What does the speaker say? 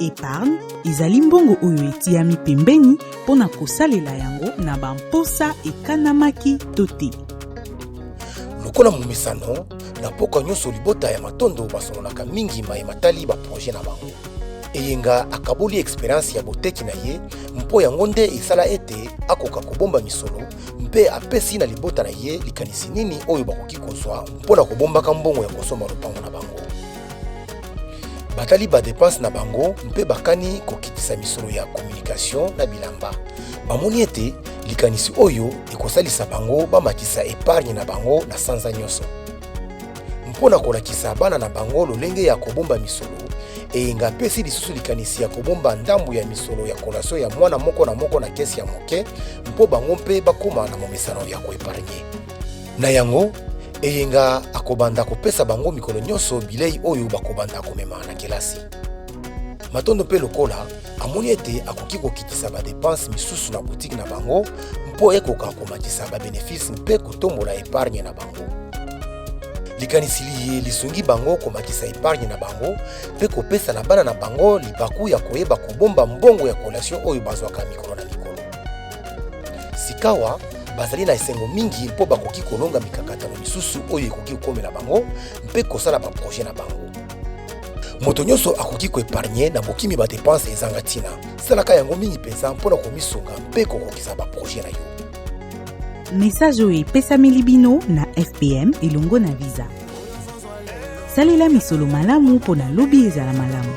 Épargne ezali mbongo oyo etiami pembeni mpona kosalela yango na bamposa ekanamaki to te. Lokola momesano na mboka nyonso libota ya matondo basololaka mingi mayema tali baproje na bango. Eyenga akaboli experience ya boteki na ye mpo yango nde esala ete akoka kobomba misolo mpe apesi na libota na ye likanisi nini oyo bakoki kozwa mpona kobombaka mbongo ya kosomba lopango na bango. Batali ba dépense na bango mpe bakani kokitisa misolo ya communication na bilamba. Bamoni ete likanisi oyo ekosalisa bango bamatisa épargne na bango na sanza nyonso. Mpona kolakisa bana na bango lolenge ya kobomba misolo, eyenga pesi lisusu likanisi ya kobomba ndambu ya misolo ya kolation ya mwana moko na kesi ya moke mpo bango mpe bakoma na momesano ya koepargne. Na yango, eyenga akobanda kopesa bango mikolo nyonso bilei oyo bakobanda komema na kelasi. Matondo mpe lokola amoni ete akoki kokitisa ba dépense misusu na boutique na bango mpo ekoka komatisa ba bénéfice mpe kotombola épargne na bango. Likanisi liye lisungi bango komatisa épargne na bango mpe kopesa na bana na bango libaku ya koyeba kobomba mbongo ya kolation oyo bazwaka mikolo na mikolo. Sikawa bazali na esengo mingi mpo bakoki kolonga mikakatano misusu oyo ekoki kokomela bango mpe kosala baproje na bango. Moto nyonso akoki koepargne na bokimi ba dépense ezanga ntina. Salaka yango mingi mpenza mpona komisunga mpe kokokisa baproje na yo. Message oyo epesameli bino na FPM elongo na Visa. Salela misolo malamu mpona lobi ezala malamu.